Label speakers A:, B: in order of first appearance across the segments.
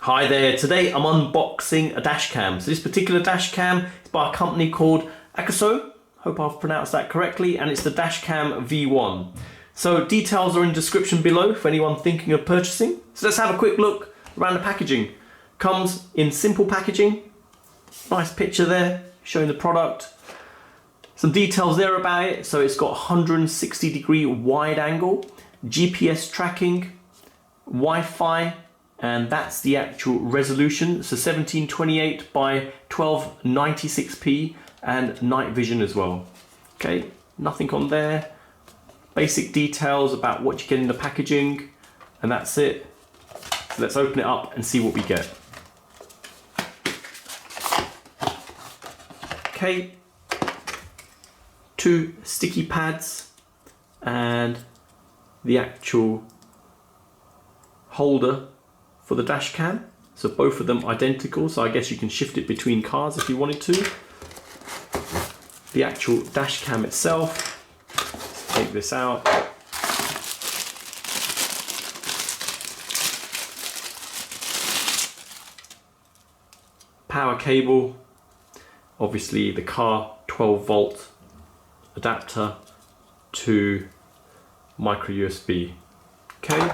A: Hi there, today I'm unboxing a dash cam. So this particular dash cam is by a company called AKASO, hope I've pronounced that correctly, and it's the dash cam V1. So details are in the description below for anyone thinking of purchasing. So let's have a quick look around the packaging. Comes in simple packaging, nice picture there showing the product. Some details there about it. So it's got 160-degree wide angle, GPS tracking, Wi-Fi, and that's the actual resolution. So 1728 by 1296P and night vision as well. Okay, nothing on there. Basic details about what you get in the packaging, and that's it. So let's open it up and see what we get. Okay, 2 sticky pads and the actual holder for the dash cam. So both of them identical, so I guess you can shift it between cars if you wanted to. The actual dash cam itself, let's take this out. Power cable, obviously the car 12-volt adapter to micro USB. Okay,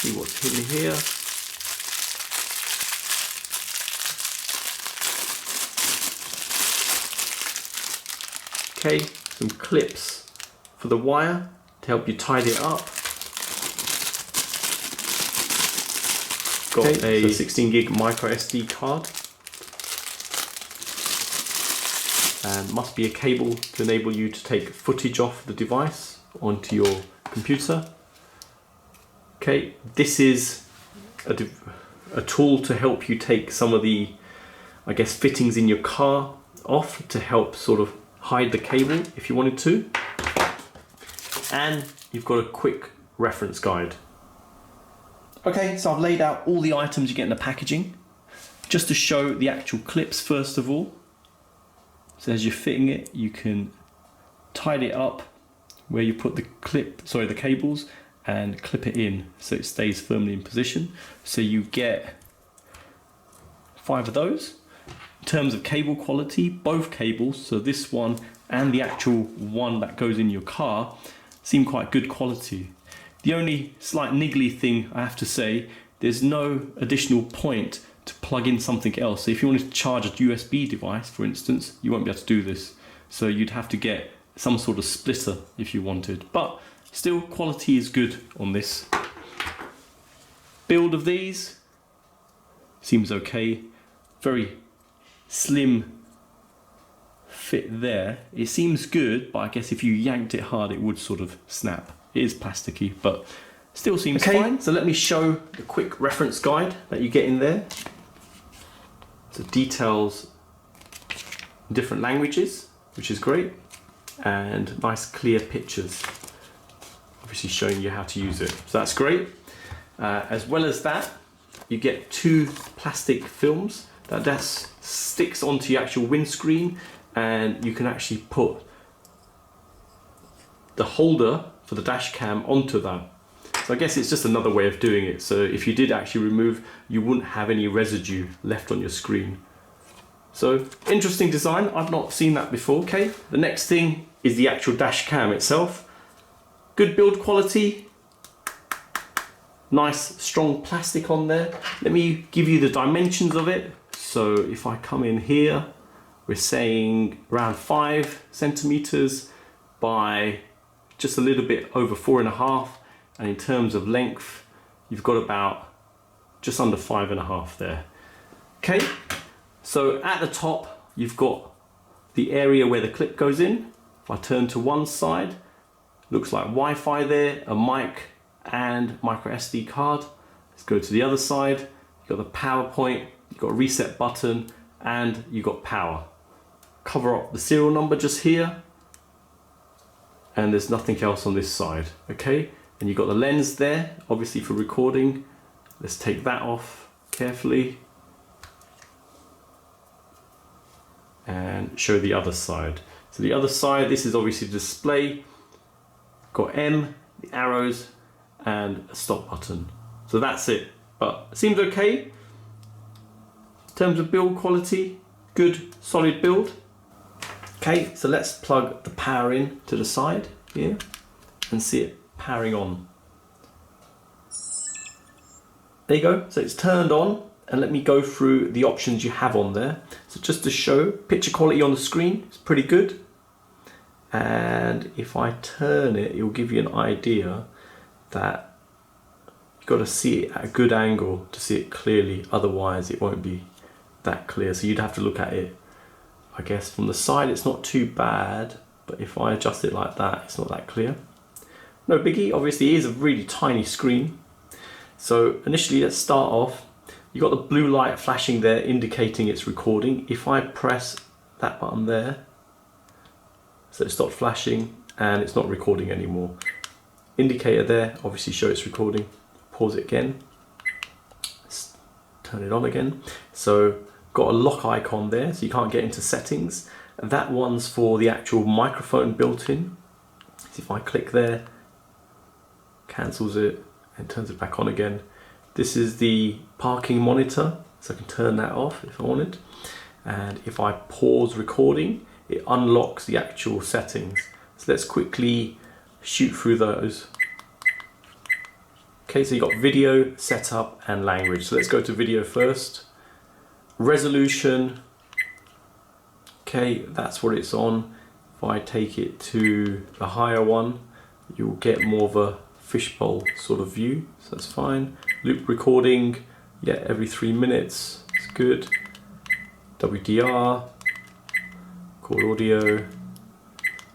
A: see what's hidden here. Okay, some clips for the wire to help you tidy it up. Got a 16 gig micro SD card. And must be a cable to enable you to take footage off the device onto your computer. Okay, this is a tool to help you take some of the, I guess, fittings in your car off to help sort of hide the cable if you wanted to. And you've got a quick reference guide. Okay, so I've laid out all the items you get in the packaging, just to show the actual clips first of all. So as you're fitting it, you can tidy it up where you put the cables, and clip it in so it stays firmly in position. So you get 5 of those. In terms of cable quality, both cables, so this one and the actual one that goes in your car, seem quite good quality. The only slight niggly thing I have to say, there's no additional point to plug in something else. So if you wanted to charge a USB device, for instance, you won't be able to do this. So you'd have to get some sort of splitter if you wanted. But still, quality is good on this. Build of these seems okay. Very slim fit there. It seems good, but I guess if you yanked it hard, it would sort of snap. It is plasticky, but still seems fine. So let me show the quick reference guide that you get in there. So details in different languages, which is great, and nice clear pictures, obviously showing you how to use it. So that's great. As well as that, you get 2 plastic films that sticks onto your actual windscreen, and you can actually put the holder for the dash cam onto that. So I guess it's just another way of doing it. So if you did actually remove, you wouldn't have any residue left on your screen. So interesting design, I've not seen that before. Okay, the next thing is the actual dash cam itself. Good build quality, nice strong plastic on there. Let me give you the dimensions of it. So if I come in here, we're saying around 5 centimeters by just a little bit over 4.5. And in terms of length, you've got about just under 5.5 there. Okay, so at the top, you've got the area where the clip goes in. If I turn to one side, looks like Wi-Fi there, a mic and micro SD card. Let's go to the other side. You've got the power point, you've got a reset button, and you've got power. Cover up the serial number just here, and there's nothing else on this side. Okay, and you've got the lens there, obviously for recording. Let's take that off carefully and show the other side. So the other side, this is obviously display. Got M, the arrows, and a stop button. So that's it, but it seems okay. In terms of build quality, good, solid build. Okay, so let's plug the power in to the side here and see it powering on. There you go, so it's turned on, and let me go through the options you have on there. So just to show, picture quality on the screen is pretty good. And if I turn it, it will give you an idea that you've got to see it at a good angle to see it clearly, otherwise it won't be that clear. So you'd have to look at it, I guess, from the side. It's not too bad, but if I adjust it like that, it's not that clear. No biggie, obviously it is a really tiny screen. So initially, let's start off. You've got the blue light flashing there indicating it's recording. If I press that button there, so it stopped flashing and it's not recording anymore. Indicator there, obviously show it's recording. Pause it again. Let's turn it on again. So got a lock icon there, so you can't get into settings. That one's for the actual microphone built in. So if I click there, cancels it and turns it back on again. This is the parking monitor, so I can turn that off if I wanted. And if I pause recording, it unlocks the actual settings. So let's quickly shoot through those. Okay, so you've got video, setup and language. So let's go to video first. Resolution, okay, that's what it's on. If I take it to the higher one, you'll get more of a fishbowl sort of view, so that's fine. Loop recording, yeah, every 3 minutes, it's good. WDR, record audio,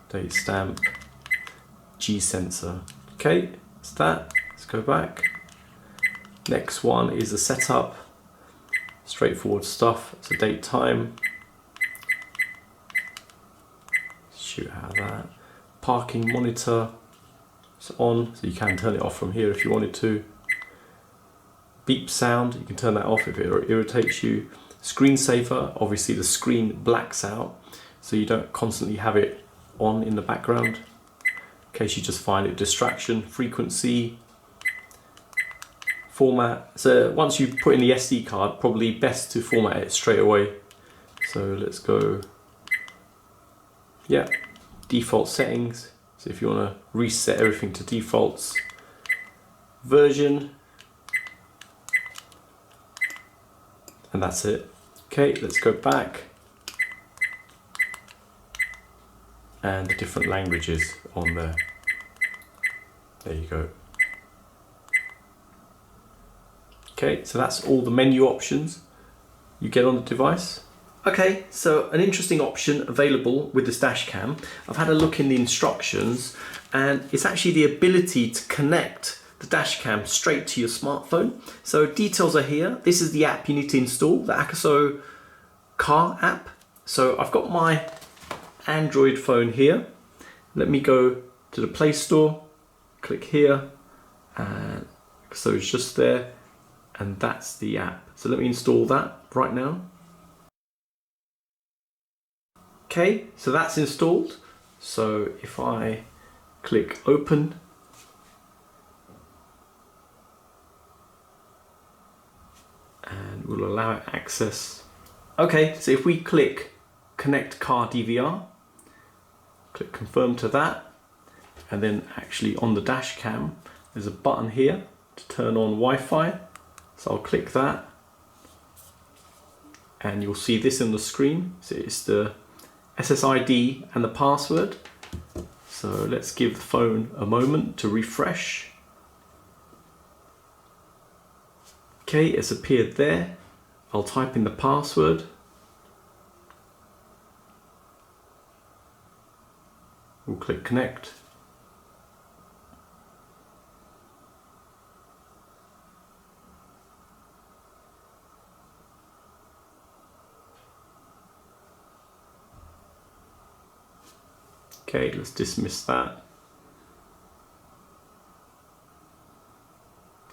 A: date stamp, G sensor. Okay, that's that. Let's go back. Next one is the setup. Straightforward stuff. So date, time. Shoot out of that. Parking monitor. It's on, so you can turn it off from here if you wanted to. Beep sound, you can turn that off if it irritates you. Screensaver, obviously the screen blacks out, so you don't constantly have it on in the background in case you just find it distraction. Frequency, format. So once you put in the SD card, probably best to format it straight away. So let's go, yeah, default settings. So if you want to reset everything to defaults, version, and that's it. Okay, let's go back. And the different languages on there. There you go. Okay, so that's all the menu options you get on the device. Okay, so an interesting option available with this dash cam. I've had a look in the instructions, and it's actually the ability to connect the dash cam straight to your smartphone. So details are here. This is the app you need to install, the AKASO Car app. So I've got my Android phone here. Let me go to the Play Store, click here, and so it's just there, and that's the app. So let me install that right now. Okay, so that's installed. So if I click open, and we'll allow it access. Okay, so if we click connect car DVR, click confirm to that, and then actually on the dash cam, there's a button here to turn on Wi-Fi. So I'll click that, and you'll see this in the screen. So it's the SSID and the password. So let's give the phone a moment to refresh. Okay, it's appeared there. I'll type in the password. We'll click connect. Okay, let's dismiss that.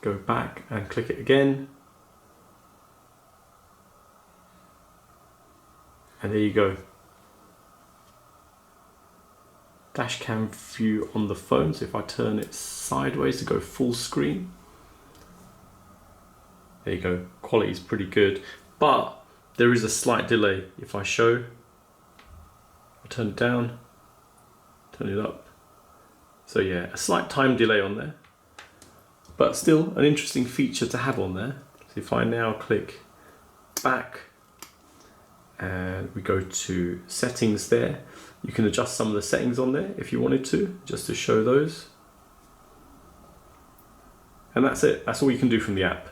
A: Go back and click it again. And there you go. Dash cam view on the phone. So if I turn it sideways to go full screen, There you go, quality is pretty good, but there is a slight delay. If I show, I'll turn it down, turn it up. So yeah, a slight time delay on there, but still an interesting feature to have on there. So if I now click back and we go to settings there, you can adjust some of the settings on there if you wanted to, just to show those. And that's it, that's all you can do from the app.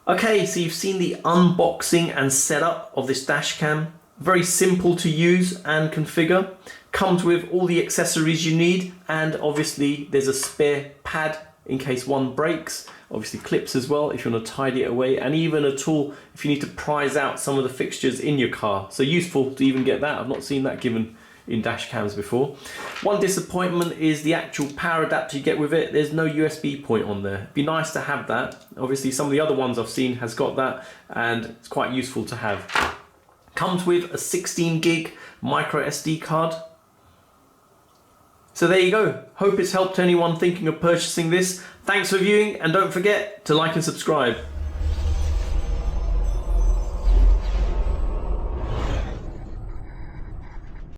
A: Okay, so you've seen the unboxing and setup of this dash cam. Very simple to use and configure. Comes with all the accessories you need, and obviously there's a spare pad in case one breaks. Obviously clips as well if you want to tidy it away, and even a tool if you need to prise out some of the fixtures in your car. So useful to even get that. I've not seen that given in dash cams before. One disappointment is the actual power adapter you get with it. There's no USB point on there. It'd be nice to have that. Obviously some of the other ones I've seen has got that, and it's quite useful to have. Comes with a 16 gig micro SD card. So there you go. Hope it's helped anyone thinking of purchasing this. Thanks for viewing, and don't forget to like and subscribe.